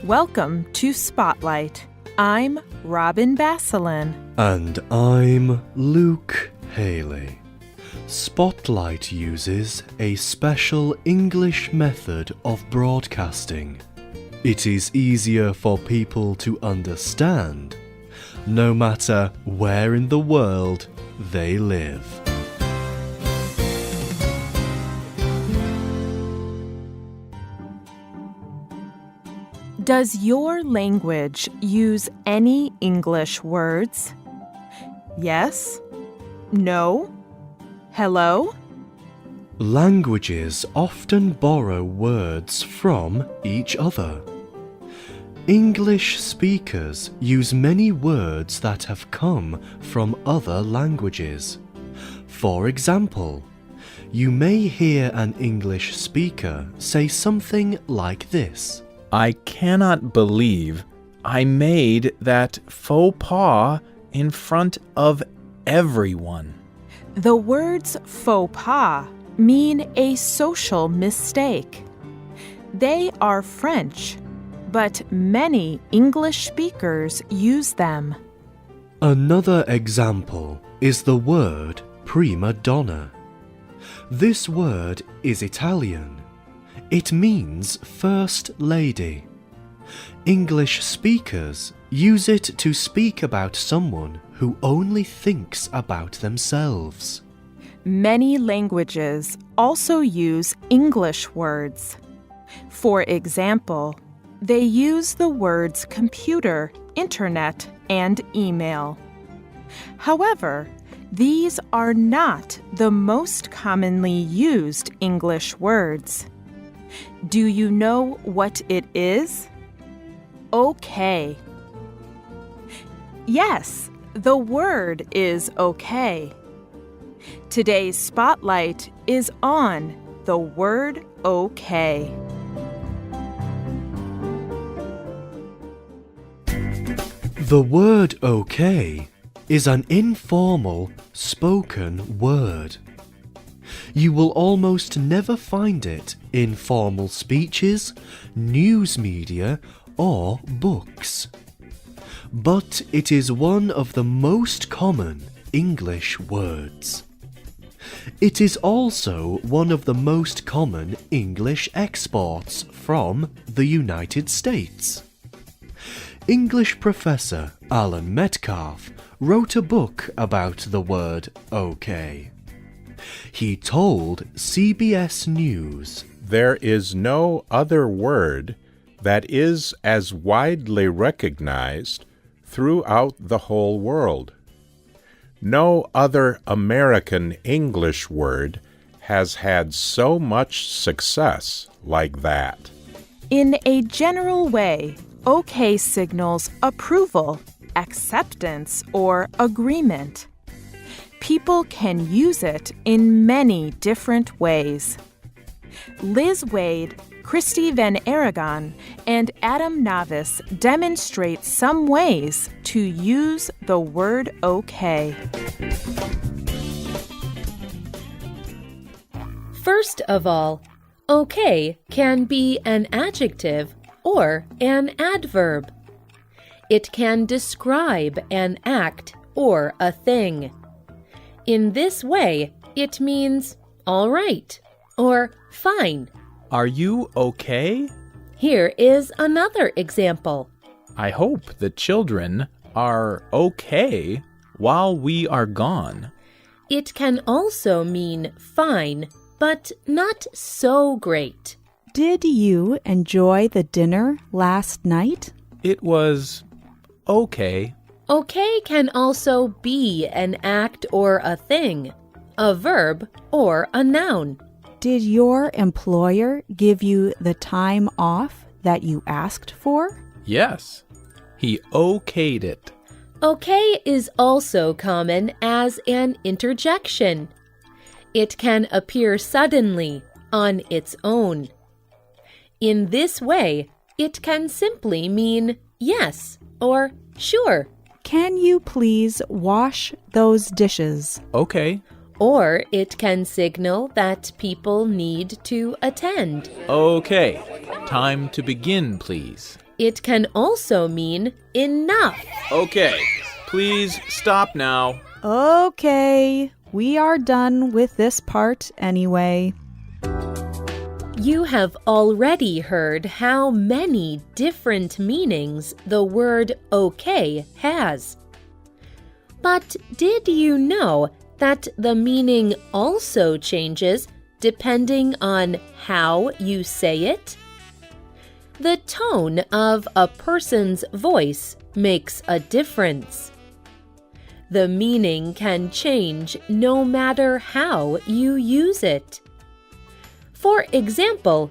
Welcome to Spotlight. I'm Robin Basselin. And I'm Luke Haley. Spotlight uses a special English method of broadcasting. It is easier for people to understand, no matter where in the world they live. Does your language use any English words? Yes? No? Hello? Languages often borrow words from each other. English speakers use many words that have come from other languages. For example, you may hear an English speaker say something like this. I cannot believe I made that faux pas in front of everyone. The words faux pas mean a social mistake. They are French, but many English speakers use them. Another example is the word prima donna. This word is Italian. It means first lady. English speakers use it to speak about someone who only thinks about themselves. Many languages also use English words. For example, they use the words computer, internet, and email. However, these are not the most commonly used English words. Do you know what it is? Okay. Yes, the word is okay. Today's spotlight is on the word okay. The word okay is an informal, spoken word. You will almost never find it in formal speeches, news media, or books. But it is one of the most common English words. It is also one of the most common English exports from the United States. English professor Alan Metcalf wrote a book about the word okay. He told CBS News, "There is no other word that is as widely recognized throughout the whole world. No other American English word has had so much success like that." In a general way, okay signals approval, acceptance, or agreement. People can use it in many different ways. Liz Wade, Christy Van Aragon, and Adam Navis demonstrate some ways to use the word okay. First of all, okay can be an adjective or an adverb. It can describe an act or a thing. In this way, it means all right or fine. Are you okay? Here is another example. I hope the children are okay while we are gone. It can also mean fine, but not so great. Did you enjoy the dinner last night? It was okay. Okay can also be an act or a thing, a verb or a noun. Did your employer give you the time off that you asked for? Yes, he okayed it. Okay is also common as an interjection. It can appear suddenly on its own. In this way, it can simply mean yes or sure. Can you please wash those dishes? Okay. Or it can signal that people need to attend. Okay. Time to begin, please. It can also mean enough. Okay, please stop now. Okay, we are done with this part anyway. You have already heard how many different meanings the word okay has. But did you know that the meaning also changes depending on how you say it? The tone of a person's voice makes a difference. The meaning can change no matter how you use it. For example,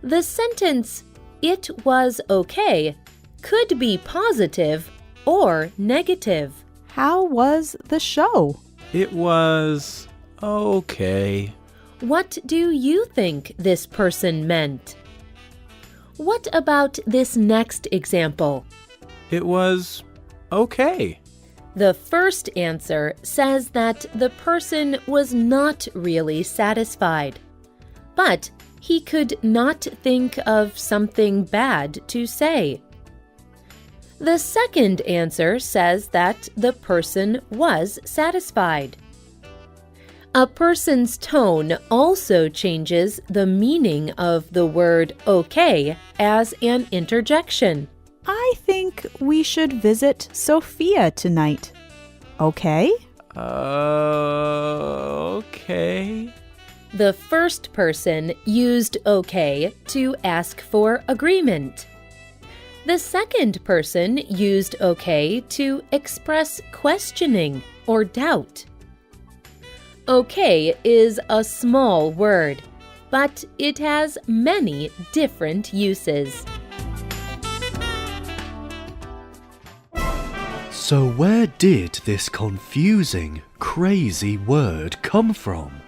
the sentence, "It was okay," could be positive or negative. How was the show? It was okay. What do you think this person meant? What about this next example? It was okay. The first answer says that the person was not really satisfied, but he could not think of something bad to say. The second answer says that the person was satisfied. A person's tone also changes the meaning of the word okay as an interjection. I think we should visit Sophia tonight. Okay? Okay. The first person used okay to ask for agreement. The second person used okay to express questioning or doubt. Okay is a small word, but it has many different uses. So where did this confusing, crazy word come from?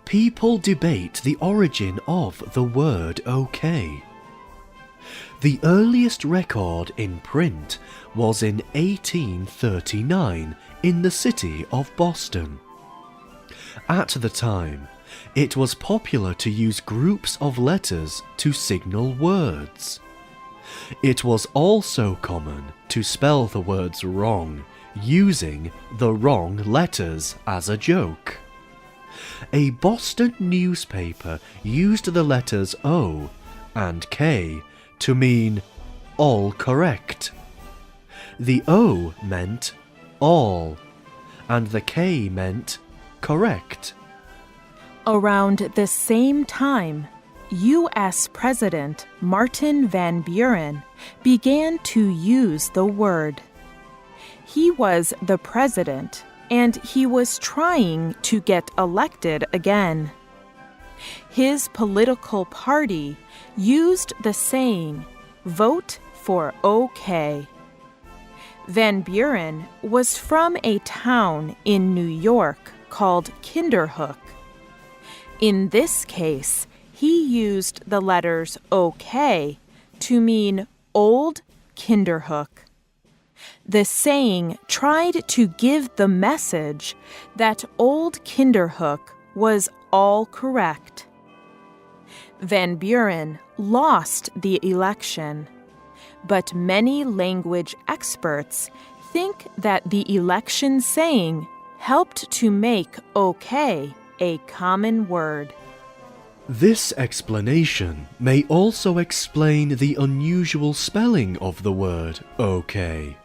People debate the origin of the word okay. The earliest record in print was in 1839 in the city of Boston. At the time, it was popular to use groups of letters to signal words. It was also common to spell the words wrong, using the wrong letters as a joke. A Boston newspaper used the letters O and K to mean all correct. The O meant all, and the K meant correct. Around the same time, U.S. President Martin Van Buren began to use the word. He was the president, and he was trying to get elected again. His political party used the saying, "Vote for OK." Van Buren was from a town in New York called Kinderhook. In this case, he used the letters OK to mean Old Kinderhook. The saying tried to give the message that Old Kinderhook was all correct. Van Buren lost the election, but many language experts think that the election saying helped to make OK a common word. This explanation may also explain the unusual spelling of the word okay.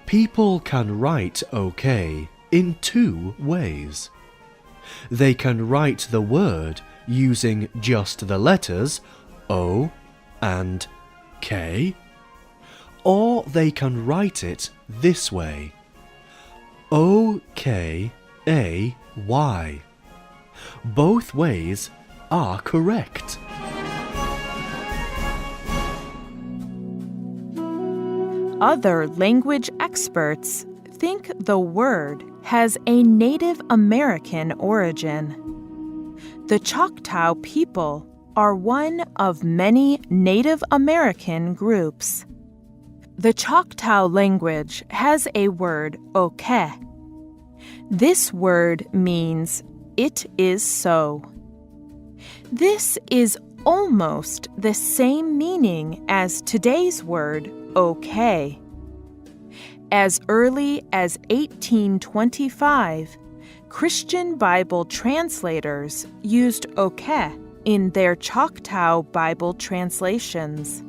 People can write okay in two ways. They can write the word using just the letters O and K, or they can write it this way, O-K-A-Y. Both ways are correct. Other language experts think the word has a Native American origin. The Choctaw people are one of many Native American groups. The Choctaw language has a word oke. This word means "it is so." This is almost the same meaning as today's word okay. As early as 1825, Christian Bible translators used okay in their Choctaw Bible translations.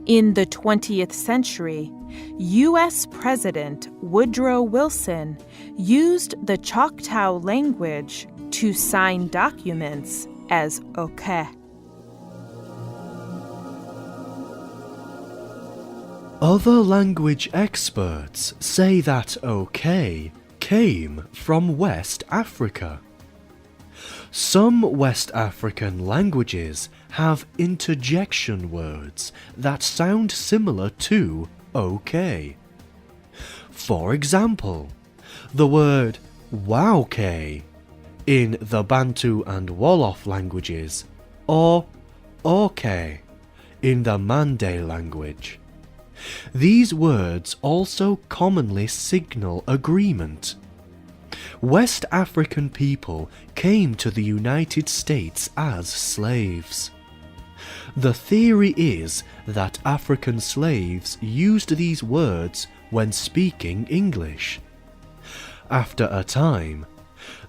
In the 20th century, U.S. President Woodrow Wilson used the Choctaw language to sign documents as okay. Other language experts say that okay came from West Africa. Some West African languages have interjection words that sound similar to okay. For example, the word wauke in the Bantu and Wolof languages, or okay in the Mande language. These words also commonly signal agreement. West African people came to the United States as slaves. The theory is that African slaves used these words when speaking English. After a time,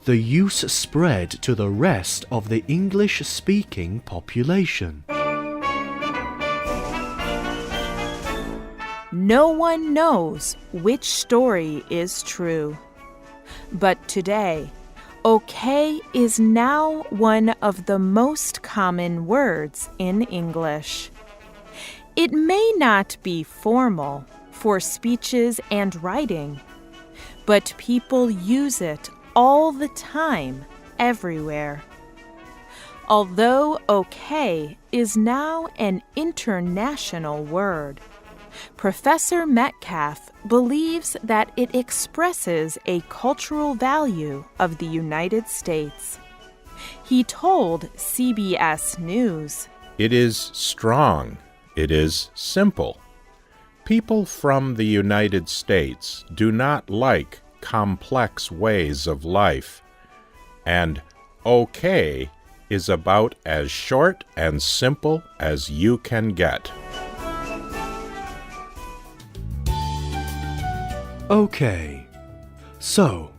the use spread to the rest of the English-speaking population. No one knows which story is true. But today, okay is now one of the most common words in English. It may not be formal for speeches and writing, but people use it all the time, everywhere. Although okay is now an international word, Professor Metcalf believes that it expresses a cultural value of the United States. He told CBS News, It is strong. It is simple. People from the United States do not like complex ways of life, and okay is about as short and simple as you can get. Okay, so,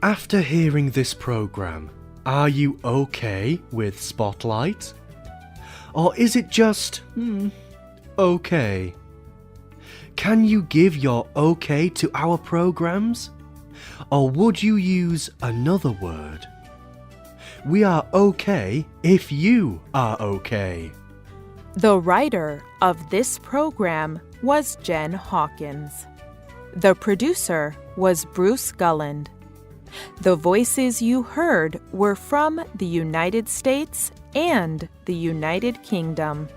after hearing this program, are you okay with Spotlight? Or is it just, okay? Can you give your okay to our programs? Or would you use another word? We are okay if you are okay. The writer of this program was Jen Hawkins. The producer was Bruce Gulland. The voices you heard were from the United States and the United Kingdom.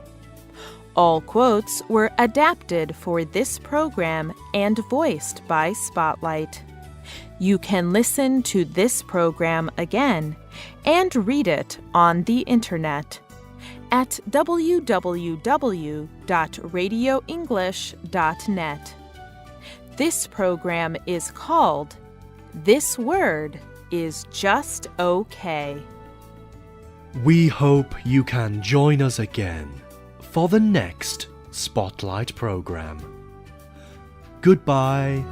All quotes were adapted for this program and voiced by Spotlight. You can listen to this program again and read it on the internet at www.radioenglish.net. This program is called This Word is Just Okay. We hope you can join us again for the next Spotlight program. Goodbye.